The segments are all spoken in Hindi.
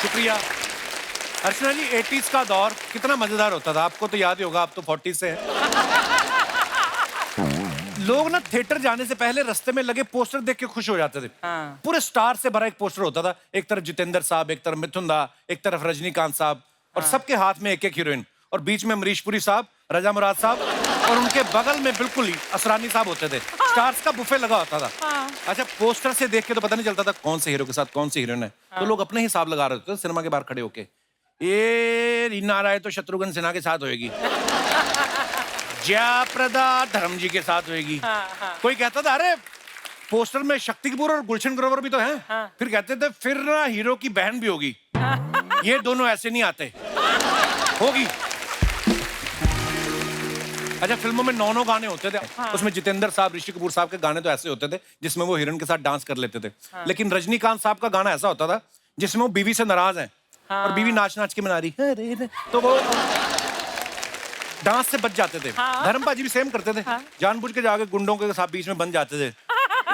शुक्रिया। अर्चना जी, 80s का दौर कितना मजेदार होता था, आपको तो याद ही होगा, आप तो 40 से हैं। लोग ना थिएटर जाने से पहले रास्ते में लगे पोस्टर देख के खुश हो जाते थे। हाँ। पूरे स्टार से भरा एक पोस्टर होता था, एक तरफ जितेंद्र साहब, एक तरफ मिथुन दा, एक तरफ रजनीकांत साहब, और सबके हाथ में एक एक हीरोइन, और बीच में अमरीश पुरी साहब, रजा मुराद साहब, और उनके बगल में बिल्कुल ही असरानी साहब होते थे। स्टार्स का बुफे लगा होता था। अच्छा, पोस्टर से देख के तो पता नहीं चलता था कौन से हीरो के साथ कौन सी हीरोइन है, तो लोग अपने हिसाब लगा रहे थे सिनेमा के बाहर खड़े होके, ये रीना राय तो शत्रुघ्न सिन्हा के साथ होएगी, जयाप्रदा धर्म जी के साथ होएगी। कोई कहता था अरे पोस्टर में शक्ति कपूर और गुलशन ग्रोवर भी तो हैं। फिर कहते थे फिर ना हीरो की बहन भी होगी, ये दोनों ऐसे नहीं आते, होगी। अच्छा, फिल्मों में 9 गाने होते थे। उसमें जितेंद्र साहब, ऋषि कपूर साहब के गाने तो ऐसे होते थे जिसमें वो हीरोइन के साथ डांस कर लेते थे। लेकिन रजनीकांत साहब का गाना ऐसा होता था जिसमें वो बीवी से नाराज हैं और बीवी नाच नाच के मना रही है, तो वो डांस से बच जाते थे। धर्मपा जी भी सेम करते थे, जानबूझ के जाके गुंडों के साथ बीच में बन जाते थे,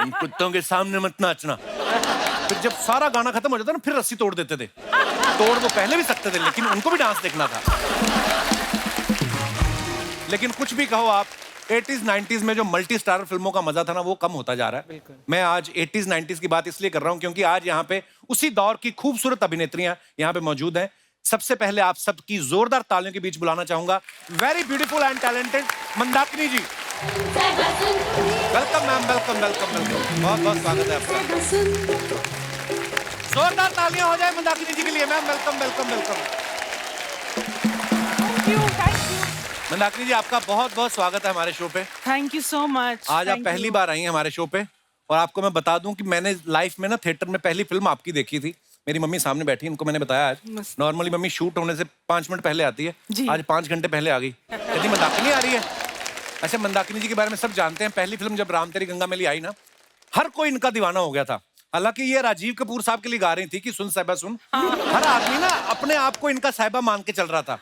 इन कुत्तों के सामने मत नाचना। फिर जब सारा गाना खत्म हो जाता ना, फिर रस्सी तोड़ देते थे। तोड़ वो पहले भी सकते थे, लेकिन उनको भी डांस देखना था। लेकिन कुछ भी कहो आप, 80s 90s में जो मल्टी स्टारर फिल्मों का मजा था ना, वो कम होता जा रहा है। मैं आज 80s 90s की बात इसलिए कर रहा हूं क्योंकि आज यहाँ पे उसी दौर की खूबसूरत अभिनेत्रियां यहाँ पे मौजूद हैं। सबसे पहले आप सबकी जोरदार तालियों के बीच बुलाना चाहूंगा very beautiful and talented Mandakini ji. Welcome ma'am, welcome welcome welcome, बहुत बहुत स्वागत है आपका। जोरदार तालियां हो जाए मंदाकिनी जी के लिए। Ma'am welcome welcome welcome. Mandakini ji, आपका बहुत बहुत स्वागत है हमारे शो पे। Thank you so much. आज आप पहली बार आई हैं हमारे शो पे, और आपको मैं बता दूं कि मैंने लाइफ में ना थिएटर में पहली फिल्म आपकी देखी थी। मेरी मम्मी सामने बैठी, इनको मैंने बताया आज। नॉर्मली मम्मी शूट होने से 5 मिनट पहले आती है, आज 5 घंटे पहले आ गई। कहती मंदाकिनी आ रही है। अच्छा, मंदाकिनी जी के बारे में सब जानते हैं। पहली फिल्म जब राम तेरी गंगा मैली आई ना, हर कोई इनका दीवाना हो गया था। हालांकि ये राजीव कपूर साहब के लिए गा रही थी कि सुन साहिबा सुन, हर आदमी ना अपने आप को इनका साहिबा मान के चल रहा था।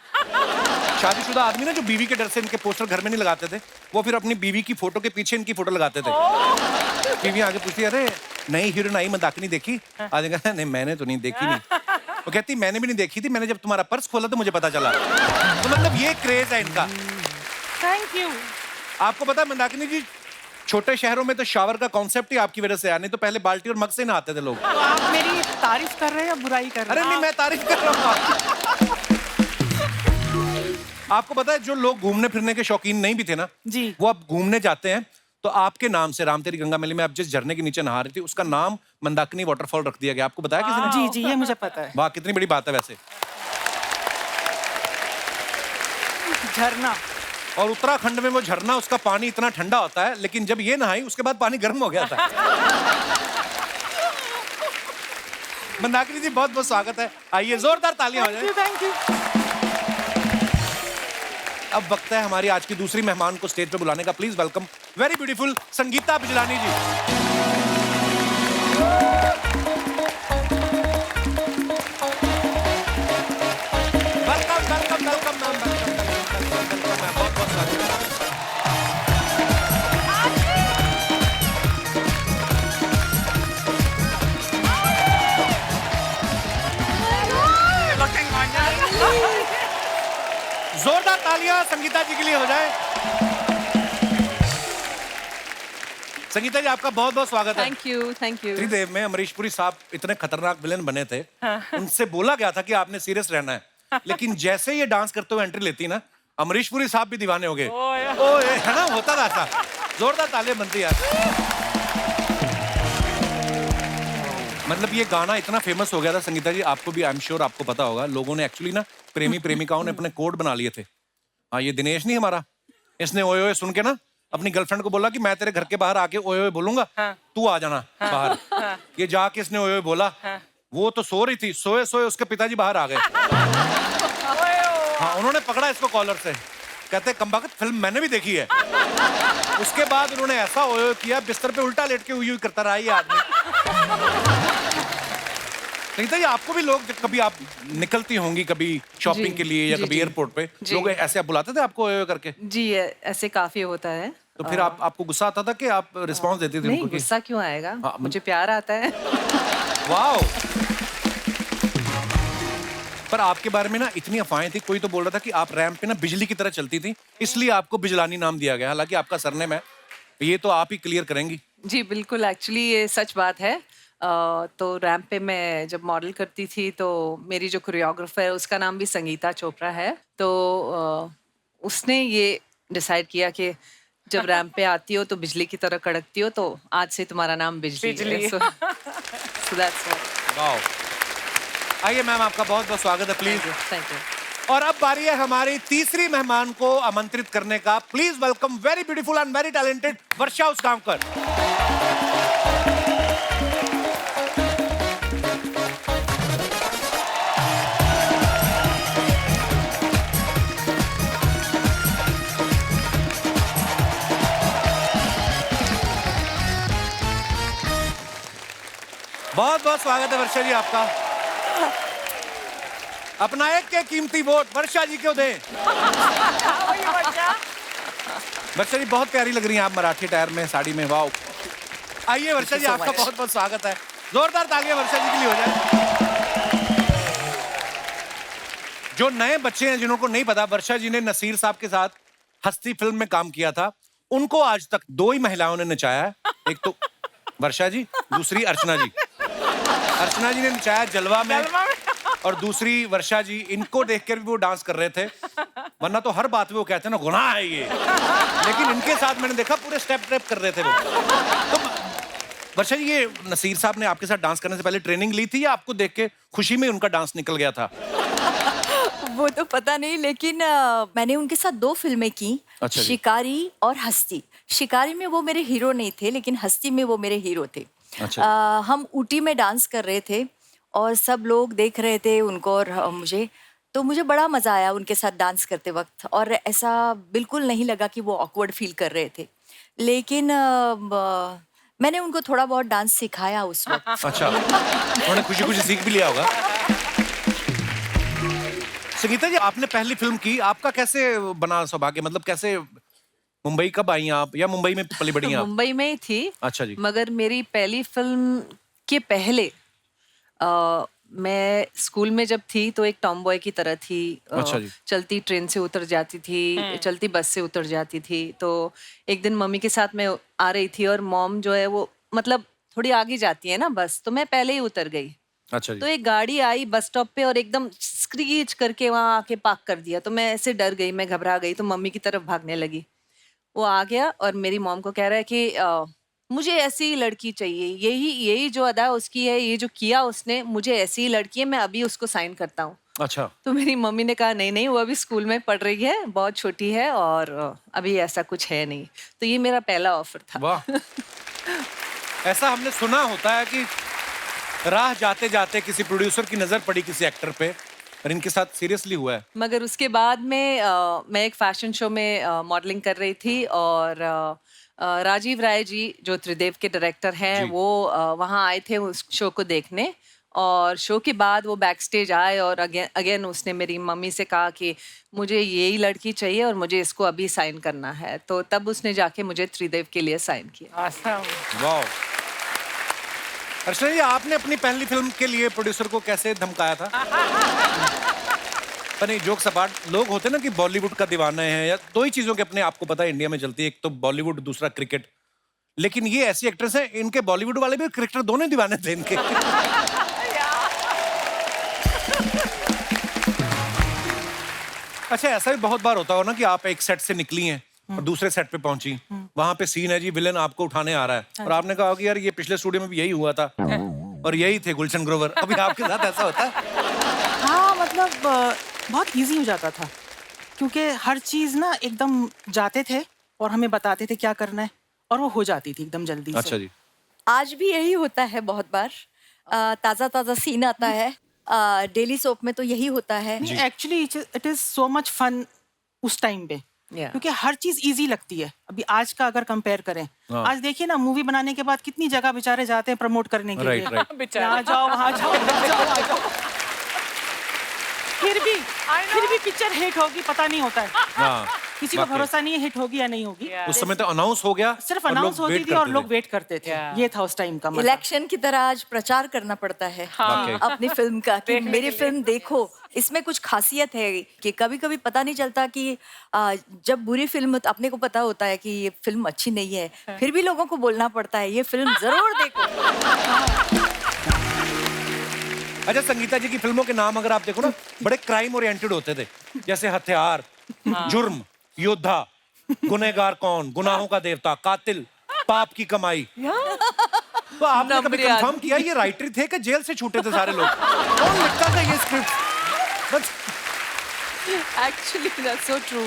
शादीशुदा आदमी ना जो बीवी के डर से इनके पोस्टर घर में नहीं लगाते थे, वो फिर अपनी बीवी की फोटो के पीछे इनकी फोटो लगाते थे। बीवी आगे पूछती, अरे नई हीरोइन आई मंदाकिनी देखी? आज कहता नहीं मैंने तो नहीं देखी। नहीं, वो कहती मैंने भी नहीं देखी थी, मैंने जब तुम्हारा पर्स खोला तो मुझे पता चला। तो मतलब ये क्रेज है इनका। Thank you. आपको पता है मंदाकिनी जी, छोटे शहरों में तो शावर का कॉन्सेप्ट ही आपकी वजह से आया, नहीं तो पहले बाल्टी और मग से नहाते थे लोग। तो आप मेरी तारीफ कर रहे हैं या बुराई कर रहे हैं? अरे नहीं, मैं तारीफ कर रहा हूँ। आपको पता है जो लोग घूमने फिरने के शौकीन नहीं भी थे ना जी, वो अब घूमने जाते हैं तो आपके नाम से राम तेरी गंगा मैली में आप जिस झरने के नीचे नहा रही थी उसका नाम मंदाकिनी वाटरफॉल रख दिया गया। आपको बताया किसी ने? जी जी, ये मुझे पता है। वाह, कितनी बड़ी बात है वैसे। झरना। और उत्तराखंड में वो झरना, उसका पानी इतना ठंडा होता है, लेकिन जब ये नहाई उसके बाद पानी गर्म हो गया था। मंदाकिनी जी, बहुत बहुत स्वागत है। आइए, जोरदार तालियां हो जाए। Thank you. अब वक्त है हमारी आज की दूसरी मेहमान को स्टेज पे बुलाने का। Please welcome very beautiful Sangeeta Bijlani ji. Welcome welcome welcome ma'am, welcome ma'am, बहुत बहुत स्वागत है। जोरदार तालियां संगीता जी के लिए हो जाए। संगीता जी, आपका बहुत बहुत स्वागत है। Thank you, thank you. Tridev में अमरीश पुरी साहब इतने खतरनाक विलेन बने थे, उनसे बोला गया था कि आपने सीरियस रहना है, लेकिन जैसे ये डांस करते हुए एंट्री लेती ना, अमरीश पुरी साहब भी दीवाने हो गए। ओए, है ना, होता था ऐसा। जोरदार तालियां बनती यार। मतलब ये गाना इतना फेमस हो गया था संगीता जी, आपको भी आई एम श्योर आपको पता होगा, लोगों ने एक्चुअली ना प्रेमी प्रेमिकाओं ने अपने कोड बना लिए थे। हाँ, ये दिनेश नहीं हमारा, इसने ओए ओए सुन के ना अपनी गर्लफ्रेंड को बोला कि मैं तेरे घर के बाहर आके ओए ओए बोलूंगा, तू आ जाना बाहर। ये जाके इसने ओए ओए बोला, वो तो सो रही थी, सोए सोए उसके पिताजी बाहर आ गए। हाँ, उन्होंने पकड़ा इसको कॉलर से, कहते कमबख्त फिल्म मैंने भी देखी है। उसके बाद उन्होंने ऐसा ओए ओए किया, बिस्तर पे उल्टा लेट के हुई करता रहा ये आदमी। नहीं तो ये आपको भी लोग, कभी आप निकलती होंगी कभी शॉपिंग के लिए या कभी एयरपोर्ट पे, लोग ऐसे आप बुलाते थे आपको ओए ओए करके? जी, ऐसे काफी होता है। तो फिर आपको गुस्सा आता था कि आप रिस्पांस देती थी? नहीं, गुस्सा क्यों आएगा, मुझे प्यार आता है। वाओ। पर आपके बारे में ना इतनी अफवाहें थी, कोई तो बोल रहा था कि आप रैंप पे ना बिजली की तरह चलती थी, इसलिए आपको बिजलानी नाम दिया गया। हालांकि आपका सरनेम है, ये तो आप ही क्लियर करेंगी। जी बिल्कुल, एक्चुअली ये सच बात है। तो रैंप पे मैं जब मॉडल करती थी तो मेरी जो कोरियोग्राफर है उसका नाम भी संगीता चोपड़ा है। तो उसने ये डिसाइड किया कि जब रैंप पे आती हो तो बिजली की तरह कड़कती हो, तो आज से तुम्हारा नाम बिजली है। So that's why. वाओ। आइए मैम, आपका बहुत बहुत स्वागत है, प्लीज। Thank you. और अब बारी है हमारी तीसरी मेहमान को आमंत्रित करने का। Please welcome very beautiful and very talented Varsha Usgaonkar. बहुत बहुत स्वागत है वर्षा जी आपका। अपना एक के कीमती वोट वर्षा जी को दें। वर्षा जी बहुत प्यारी लग रही हैं आप मराठी टायर में, साड़ी में, वाओ। आइए वर्षा जी, आपका बहुत बहुत स्वागत है। जोरदार तालियां वर्षा जी के लिए हो जाए। जो नए बच्चे हैं जिन्हों को नहीं पता, वर्षा जी ने नसीर साहब के साथ हस्ती फिल्म में काम किया था। उनको आज तक 2 ही महिलाओं ने नचाया है, एक तो वर्षा जी, दूसरी अर्चना जी। अर्चना जी ने नचाया जलवा में और दूसरी वर्षा जी। इनको देखकर भी वो डांस कर रहे थे, वरना तो हर बात में वो कहते हैं ना गुनाह है ये, लेकिन इनके साथ मैंने देखा पूरे स्टेप स्टेप कर रहे थे वो। तो वर्षा जी, ये नसीर साहब ने आपके साथ डांस करने से पहले ट्रेनिंग ली थी या आपको देख के खुशी में उनका डांस निकल गया था? वो तो पता नहीं, लेकिन मैंने उनके साथ 2 फिल्में की। अच्छा जी। शिकारी और हस्ती। शिकारी में वो मेरे हीरो नहीं थे, लेकिन हस्ती में वो मेरे हीरो थे। अच्छा। हम ऊटी में डांस कर रहे थे और सब लोग देख रहे थे उनको और मुझे, तो मुझे बड़ा मजा आया उनके साथ डांस करते वक्त। और ऐसा बिल्कुल नहीं लगा कि वो ऑकवर्ड फील कर रहे थे, लेकिन मैंने उनको थोड़ा बहुत डांस सिखाया उस वक्त। अच्छा, उन्होंने खुशी खुशी सीख भी लिया होगा। संगीता जी, आपने पहली फिल्म की, आपका कैसे बना सौभाग्य? मतलब कैसे, मुंबई कब आई आप, या मुंबई में पली बड़ी हैं आप? मुंबई में ही थी। अच्छा जी। मगर मेरी पहली फिल्म के पहले मैं स्कूल में जब थी तो एक टॉम बॉय की तरह थी। अच्छा जी। चलती ट्रेन से उतर जाती थी, चलती बस से उतर जाती थी। तो एक दिन मम्मी के साथ मैं आ रही थी और मॉम जो है वो मतलब थोड़ी आगे जाती है ना बस, तो मैं पहले ही उतर गई। अच्छा जी। तो एक गाड़ी आई बस स्टॉप पे और एकदम स्क्रीच करके वहां आके पार्क कर दिया। तो मैं ऐसे डर गई, मैं घबरा गई, तो मम्मी की तरफ भागने लगी। वो आ गया और मेरी मॉम को कह रहा है कि मुझे ऐसी ही लड़की चाहिए, यही जो अदा उसकी है, ये जो किया उसने, मुझे ऐसी ही लड़की है, मैं अभी उसको साइन करता हूँ। अच्छा। तो मेरी मम्मी ने कहा नहीं नहीं, वो अभी स्कूल में पढ़ रही है, बहुत छोटी है और अभी ऐसा कुछ है नहीं। तो ये मेरा पहला ऑफर था। वाह। ऐसा हमने सुना होता है कि राह जाते जाते किसी प्रोड्यूसर की नजर पड़ी किसी एक्टर पे, और इनके साथ सीरियसली हुआ है। मगर उसके बाद में मैं एक फैशन शो में मॉडलिंग कर रही थी और राजीव राय जी जो त्रिदेव के डायरेक्टर हैं, जी। वो वहाँ आए थे उस शो को देखने। और शो के बाद वो बैक स्टेज आए और अगेन उसने मेरी मम्मी से कहा कि मुझे यही लड़की चाहिए और मुझे इसको अभी साइन करना है। तो तब उसने जाके मुझे त्रिदेव के लिए साइन किया। वाह। अर्चना जी, आपने अपनी पहली फिल्म के लिए प्रोड्यूसर को कैसे धमकाया था? पर नहीं, जोक सपाट, लोग होते हैं ना कि बॉलीवुड का दीवाना है, या 2 ही चीजों के अपने आपको पता है इंडिया में चलती है, एक तो बॉलीवुड, दूसरा क्रिकेट। लेकिन ये ऐसी एक्ट्रेस है, इनके बॉलीवुड वाले भी क्रिकेटर दोनों ही दीवाने थे इनके। अच्छा, ऐसा भी बहुत बार होता हो ना कि आप एक सेट से निकली हैं और दूसरे सेट पे पहुंची, वहां पे सीन है जी, विलन आपको उठाने आ रहा है और आपने कहा कि यार ये पिछले स्टूडियो में भी यही हुआ था और यही थे गुलशन ग्रोवर। अभी आपके साथ ऐसा होता है? हाँ, मतलब बहुत इजी हो जाता था, क्योंकि हर चीज ना एकदम जाते थे और हमें बताते थे क्या करना है और वो हो जाती थी एकदम जल्दी से। अच्छा जी। आज भी यही होता है बहुत बार। ताज़ा ताज़ा सीन आता है। डेली सोप में तो यही होता है। Actually it is so much fun उस टाइम पे, क्योंकि हर चीज इजी लगती है। अभी आज का अगर कंपेयर करें, आज देखिए ना, मूवी बनाने के बाद कितनी जगह बेचारे जाते हैं प्रमोट करने के लिए। यहाँ जाओ, वहाँ जाओ, वहाँ जाओ, वहाँ जाओ। फिर भी पिक्चर हिट होगी पता नहीं होता है। किसी को वाकई। भरोसा नहीं है हिट होगी या नहीं होगी। उस समय तो अनाउंस हो गया, सिर्फ और लोग अनाउंस होती wait थी और करते लोग थे। वेट करते थे। ये था उस टाइम का मजा। इलेक्शन की तरह आज प्रचार करना पड़ता है वाकई। अपनी फिल्म का कि मेरी फिल्म देखो। इसमें कुछ खासियत है कि कभी कभी पता नहीं चलता कि जब बुरी फिल्म अपने को पता होता है कि ये फिल्म अच्छी नहीं है, फिर भी लोगों को बोलना पड़ता है ये फिल्म जरूर देखो। अच्छा, संगीता जी की फिल्मों के नाम अगर आप देखो ना, बड़े क्राइम ओरिएंटेड होते थे, जैसे हथियार, जुर्म, योद्धा, गुनहगार कौन, गुनाहों का देवता, कातिल, पाप की कमाई। तो आपने कभी नंबर याद। कंफर्म किया ये राइटर थे कि जेल से छूटे थे सारे लोग? कौन लिखता था ये script? Actually that's so true.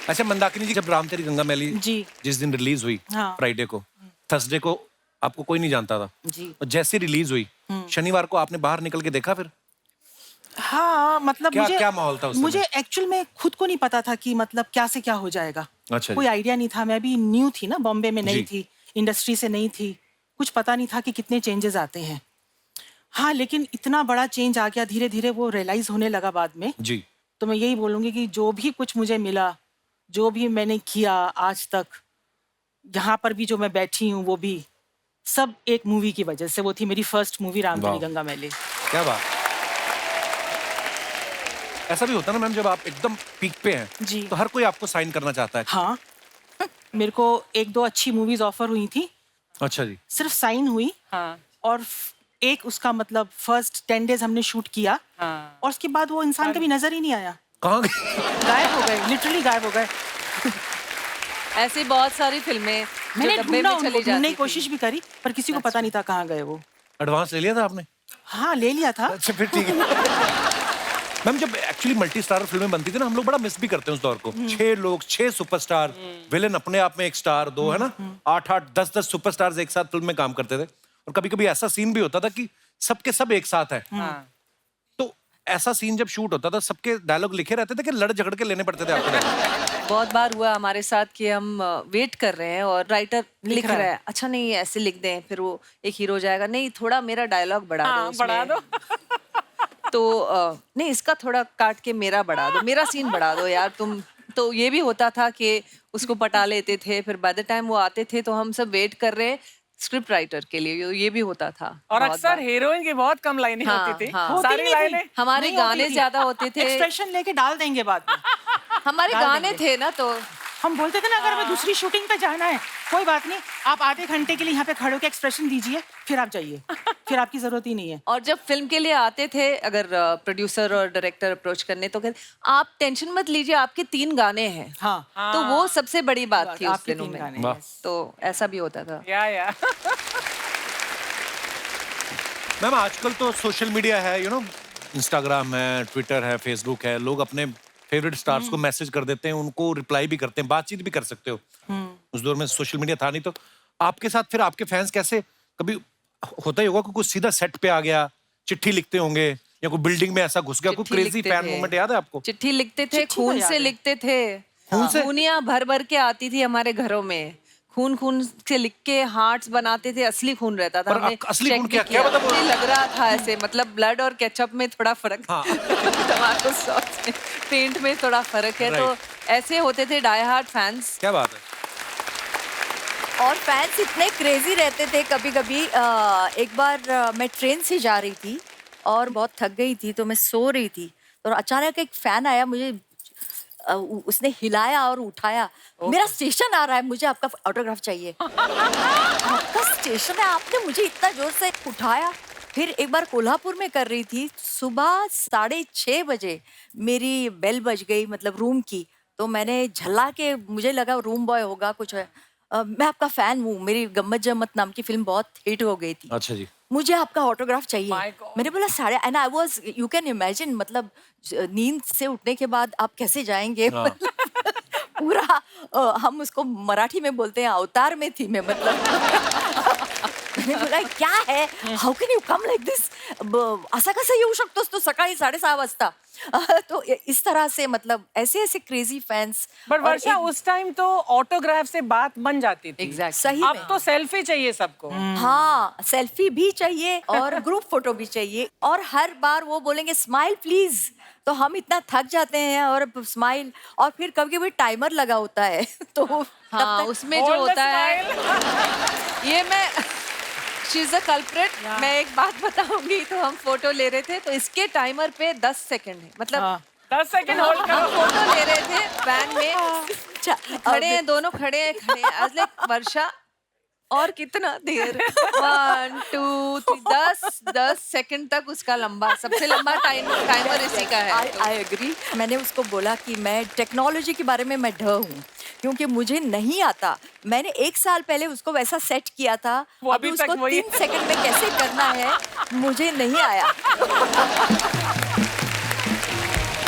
अच्छा मंदाकिनी जी, जब राम तेरी गंगा मैली जी। जिस दिन रिलीज हुई, हाँ। फ्राइडे को, थर्सडे को आपको कोई नहीं जानता था, जी। और जैसे रिलीज हुई शनिवार को आपने बाहर निकल के देखा फिर? हाँ, मतलब क्या माहौल था उस समय? मुझे एक्चुअल में खुद को नहीं पता था कि मतलब क्या से क्या हो जाएगा। अच्छा जी। कोई आइडिया नहीं था। मैं भी न्यू थी ना, बॉम्बे में नहीं जी। थी, इंडस्ट्री से नहीं थी, कुछ पता नहीं था कि कितने चेंजेस आते हैं। हाँ, लेकिन इतना बड़ा चेंज आ गया, धीरे धीरे वो रियलाइज होने लगा बाद में। जी। तो मैं यही बोलूंगी कि जो भी कुछ मुझे मिला, जो भी मैंने किया आज तक, यहाँ पर भी जो मैं बैठी हूँ, वो भी सब एक मूवी की वजह से। वो थी मेरी फर्स्ट मूवी राम तेरी वाह। गंगा मैली। क्या बात। ऐसा भी होता है ना मैम, जब आप एकदम पीक पे हैं जी। तो हर कोई आपको साइन करना चाहता है। हाँ, मेरे को एक दो अच्छी मूवीज ऑफर हुई थी, अच्छा जी। सिर्फ साइन हुई। हाँ और एक उसका मतलब फर्स्ट 10 डेज हमने शूट किया, हाँ। और उसके बाद वो इंसान कभी नजर ही नहीं आया। कहाँ गए? गायब हो गए, लिटरली गायब हो गए। ऐसी बहुत सारी फिल्में जो मैंने डब्बे ढूंढा में उनको, चली ढूंढने जाती की कोशिश भी करी, पर किसी को पता नहीं था कहाँ गए वो। एडवांस ले लिया था आपने? हाँ, ले लिया था। अच्छा फिर ठीक है। मैम, जब एक्चुअली मल्टी स्टार फिल्में बनती थी ना, हम लोग बड़ा मिस भी करते हैं उस दौर को। 6 लोग, 6 सुपरस्टार, विलेन अपने आप में एक स्टार, 2 है ना, 8-8, 10-10 सुपरस्टार्स एक साथ फिल्म में काम करते थे। और कभी कभी ऐसा सीन भी होता था कि सबके सब एक साथ है। हाँ। तो ऐसा सीन जब शूट होता था, सबके डायलॉग लिखे रहते थे कि लड़ झगड़ के लेने पड़ते थे आपको? बहुत बार हुआ हमारे साथ कि हम वेट कर रहे हैं और राइटर लिख रहा है, अच्छा नहीं ऐसे लिख दें, फिर वो एक हीरो जाएगा, नहीं थोड़ा मेरा डायलॉग बढ़ा दो इसमें। बढ़ा दो। तो नहीं इसका थोड़ा काट के मेरा बढ़ा दो, मेरा सीन बढ़ा दो यार तुम। तो ये भी होता था कि उसको पटा लेते थे, फिर बाय द टाइम वो आते थे तो हम सब वेट कर रहे हैं स्क्रिप्ट राइटर के लिए। ये भी होता था। और बहुत अक्सर बार। हीरोइन की बहुत कम लाइनें हाँ, होती थी। हाँ। होती सारी नहीं थी। लाइनें हमारे नहीं होती गाने थी। ज्यादा होते थे। एक्सप्रेशन लेके डाल देंगे बाद में। हमारे डाल गाने देंगे। थे ना, तो हम बोलते थे ना, अगर हमें दूसरी शूटिंग पे जाना है, कोई बात नहीं, आप आधे घंटे के लिए यहाँ पे खड़े होकर एक्सप्रेशन दीजिए, फिर आप जाइए, फिर आपकी जरूरत ही नहीं है। और जब फिल्म के लिए आते थे, अगर प्रोड्यूसर और डायरेक्टर अप्रोच करने, तो कहते आप टेंशन मत लीजिए, आपके 3 गाने हैं। हाँ, तो वो सबसे बड़ी बात थी उस आपके दिनों 3 में। गाने। वाह। yes। तो ऐसा भी होता था। या मैम, आजकल तो सोशल मीडिया है, इंस्टाग्राम है, ट्विटर है, फेसबुक है, लोग अपने फेवरेट स्टार्स को मैसेज कर देते हैं, उनको रिप्लाई भी करते हैं, बातचीत भी कर सकते हो। उस दौर में सोशल मीडिया था नहीं, तो आपके साथ फिर आपके फैंस कैसे, कभी होता ही होगा कि कुछ सीधा सेट पे आ गया, चिट्ठी लिखते होंगे, या कोई बिल्डिंग में ऐसा घुस गया, कोई चिट्ठी क्रेजी लिखते फैन थे। मोमेंट याद है आपको? चिट्ठी लिखते थे, चिट्ठी तो खून याद से है। लिखते थे। खून से? खूनियां भर भर के आती थी हमारे घरों में, खून खून से लिख के हार्ट्स बनाते थे, असली खून रहता था। पर हमने असली check खून भी क्या- क्या किया। मतलब वो- मुझे लग रहा था ऐसे, मतलब ब्लड और केचप में थोड़ा फर्क, हाँ। टमाटो सॉस में, पेंट में थोड़ा फर्क है। तो ऐसे होते थे डाई हार्ड फैंस। क्या बात है। और फैंस इतने क्रेजी रहते थे। कभी कभी एक बार मैं ट्रेन से जा रही थी और बहुत थक गई थी, तो मैं सो रही थी, और अचानक एक फैन आया, मुझे उसने हिलाया और उठाया, मेरा स्टेशन आ रहा है, मुझे आपका ऑटोग्राफ चाहिए। आपका स्टेशन है, आपने मुझे इतना जोर से उठाया। फिर एक बार कोल्हापुर में कर रही थी, सुबह 6:30 बजे मेरी बेल बज गई, मतलब रूम की। तो मैंने झल्ला के, मुझे लगा रूम बॉय होगा कुछ है, मैं आपका फैन हूँ, मेरी गम्मत जम्मत नाम की फिल्म बहुत हिट हो गई थी, अच्छा जी। मुझे आपका ऑटोग्राफ चाहिए। My God. मैंने बोला 8:30, I was, you can imagine, मतलब नींद से उठने के बाद आप कैसे जाएंगे। हाँ। मतलब पूरा हम उसको मराठी में बोलते हैं, अवतार में थी मैं, मतलब मैंने बोला क्या है, how can you come like this, असा कसा येऊ शकतोस तू सकाळी 6:30 वाजता। तो इस तरह से, मतलब ऐसे ऐसे क्रेजी फैंस। बट वर्षा, उस टाइम तो ऑटोग्राफ से बात बन जाती थी। Exactly. सही अब में। तो सेल्फी चाहिए सबको। हाँ, सेल्फी भी चाहिए और ग्रुप फोटो भी चाहिए, और हर बार वो बोलेंगे स्माइल प्लीज, तो हम इतना थक जाते हैं और स्माइल, और फिर कभी कभी टाइमर लगा होता है तो हाँ, उसमें जो होता है ये मैं शी इज अ कल्प्रिट। मैं एक बात बताऊंगी, तो हम फोटो ले रहे थे तो इसके टाइमर पे 10 सेकंड है, मतलब 10 सेकंड होल्ड हम करो। फोटो ले रहे थे वैन में, अच्छा, खड़े हैं दोनों, खड़े हैं आज लाइक वर्षा और कितना देर 1 2 3 10 सेकंड तक उसका लंबा, सबसे लंबा टाइमर इसी का है। I agree. मैंने उसको बोला कि मैं टेक्नोलॉजी के बारे में मैं ढ हूँ, क्योंकि मुझे नहीं आता। मैंने 1 साल पहले उसको वैसा सेट किया था, वो अभी अभी तक उसको वही 3 सेकंड में कैसे करना है मुझे नहीं आया।